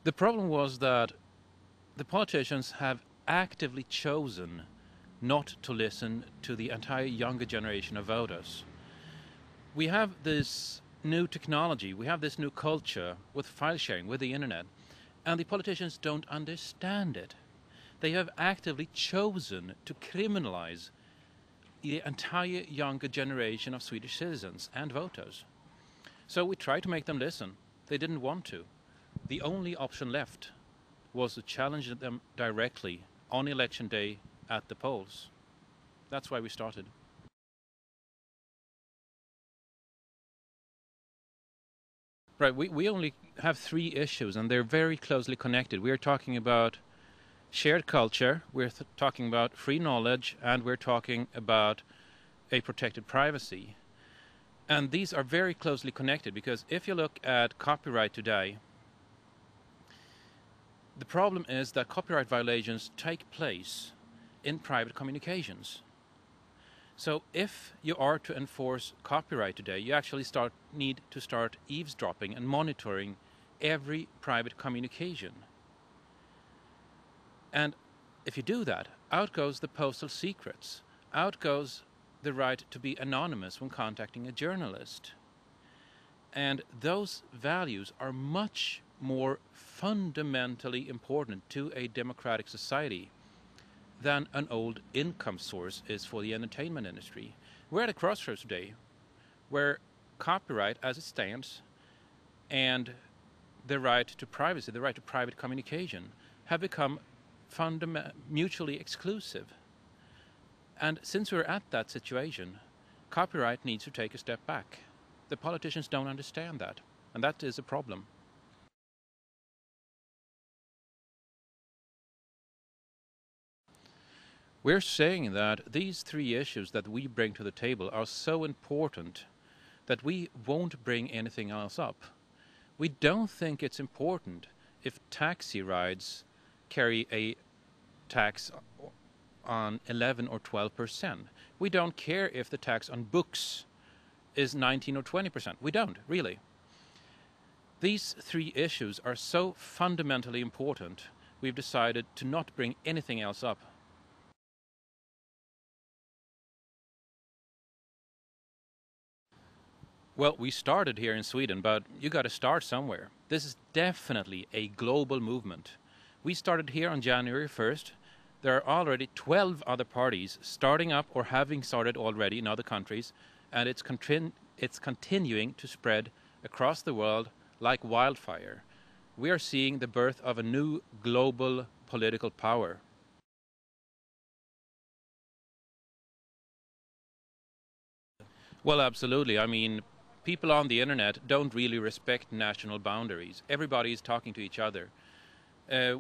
The problem was that the politicians have actively chosen not to listen to the entire younger generation of voters. We have this new technology, we have this new culture with file sharing, with the internet, and the politicians don't understand it. They have actively chosen to criminalize the entire younger generation of Swedish citizens and voters. So we tried to make them listen. They didn't want to. The only option left was to challenge them directly on election day at the polls. That's why we started. Right, we only have three issues, and they're very closely connected. We are talking about shared culture, we're talking about free knowledge, and we're talking about a protected privacy. And these are very closely connected, because if you look at copyright today, the problem is that copyright violations take place in private communications. So if you are to enforce copyright today, you actually need to start eavesdropping and monitoring every private communication. And if you do that, out goes the postal secrets, out goes the right to be anonymous when contacting a journalist. And those values are much more fundamentally important to a democratic society than an old income source is for the entertainment industry. We're at a crossroads today where copyright as it stands and the right to privacy, the right to private communication, have become mutually exclusive. And since we're at that situation, copyright needs to take a step back. The politicians don't understand that, and that is a problem. We're saying that these three issues that we bring to the table are so important that we won't bring anything else up. We don't think it's important if taxi rides carry a tax on 11 or 12%. We don't care if the tax on books is 19 or 20%. We don't, really. These three issues are so fundamentally important, we've decided to not bring anything else up. Well, we started here in Sweden, but you got to start somewhere. This is definitely a global movement. We started here on January 1st. There are already 12 other parties starting up or having started already in other countries, and it's continuing to spread across the world like wildfire. We are seeing the birth of a new global political power. Well, absolutely. I mean, people on the internet don't really respect national boundaries. Everybody is talking to each other.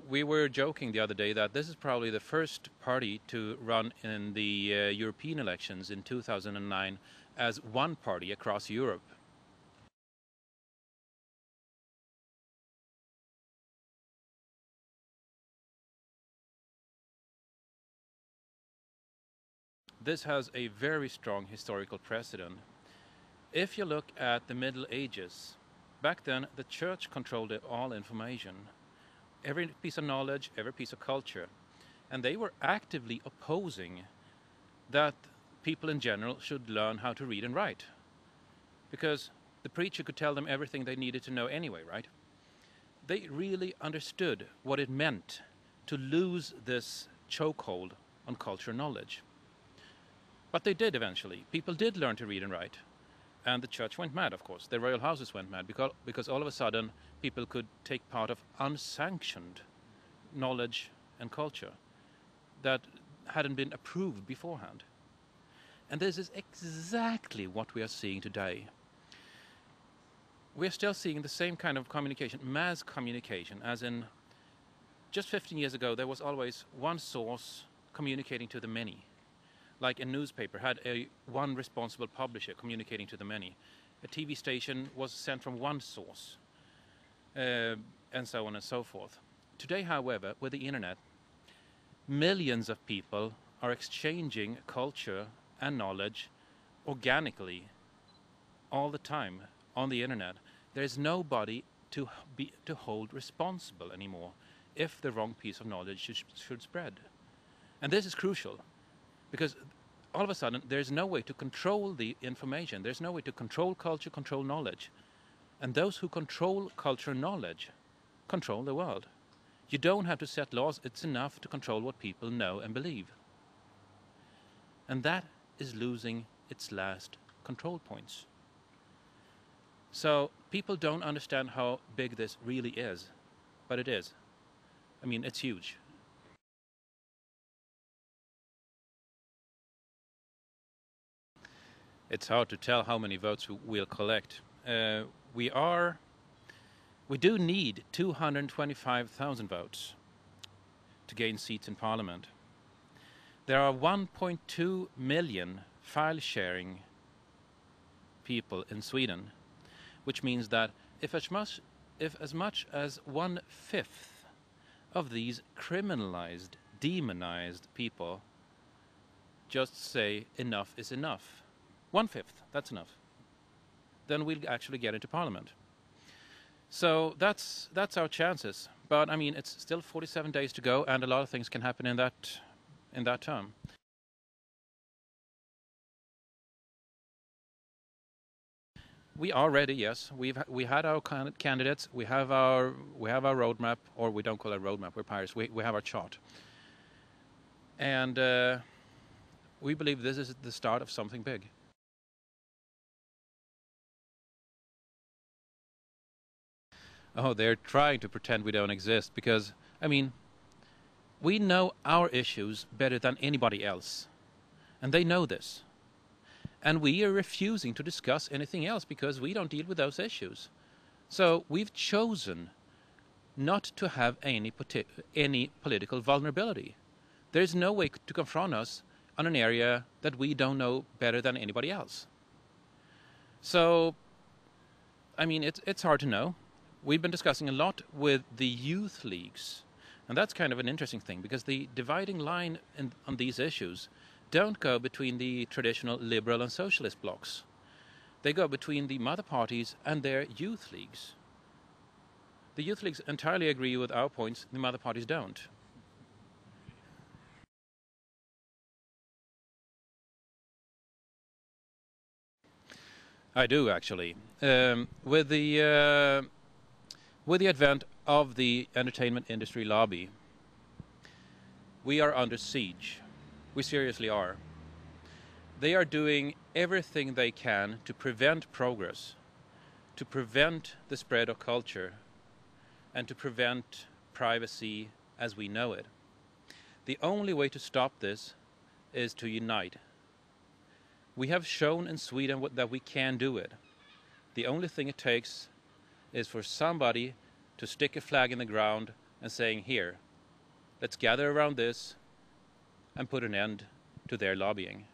We were joking the other day that this is probably the first party to run in the European elections in 2009 as one party across Europe. This has a very strong historical precedent. If you look at the Middle Ages, back then the church controlled all information, every piece of knowledge, every piece of culture, and they were actively opposing that people in general should learn how to read and write, because the preacher could tell them everything they needed to know anyway, right? They really understood what it meant to lose this chokehold on culture knowledge. But they did eventually. People did learn to read and write. And the church went mad, of course. The royal houses went mad because all of a sudden people could take part of unsanctioned knowledge and culture that hadn't been approved beforehand. And this is exactly what we are seeing today. We are still seeing the same kind of communication, mass communication, as in just 15 years ago there was always one source communicating to the many. Like a newspaper had one responsible publisher communicating to the many. A TV station was sent from one source, and so on and so forth. Today, however, with the internet, millions of people are exchanging culture and knowledge organically all the time on the internet. There is nobody to hold responsible anymore if the wrong piece of knowledge should spread. And this is crucial, because all of a sudden there's no way to control the information. There's no way to control culture, control knowledge. And those who control culture and knowledge control the world. You don't have to set laws. It's enough to control what people know and believe. And that is losing its last control points. So people don't understand how big this really is, but it is. I mean, it's huge. It's hard to tell how many votes we'll collect. We do need 225,000 votes to gain seats in Parliament. There are 1.2 million file-sharing people in Sweden, which means that if as much as 1/5 of these criminalized, demonized people just say enough is enough, 1/5, that's enough, then we'll actually get into Parliament. So that's our chances. But I mean, it's still 47 days to go, and a lot of things can happen in that term. We are ready, yes. We had our candidates. We have our roadmap, or we don't call it a roadmap. We're Pirates. We have our chart, and we believe this is the start of something big. Oh, they're trying to pretend we don't exist because, I mean, we know our issues better than anybody else, and they know this. And we are refusing to discuss anything else because we don't deal with those issues. So we've chosen not to have any political vulnerability. There's no way to confront us on an area that we don't know better than anybody else. So, I mean, it's hard to know. We've been discussing a lot with the youth leagues, and that's kind of an interesting thing because the dividing line on these issues don't go between the traditional liberal and socialist blocs. They go between the mother parties and their youth leagues. The youth leagues entirely agree with our points, the mother parties don't. I do, actually. With the advent of the entertainment industry lobby, we are under siege. We seriously are. They are doing everything they can to prevent progress, to prevent the spread of culture, and to prevent privacy as we know it. The only way to stop this is to unite. We have shown in Sweden that we can do it. The only thing it takes is for somebody to stick a flag in the ground and saying, here, let's gather around this and put an end to their lobbying.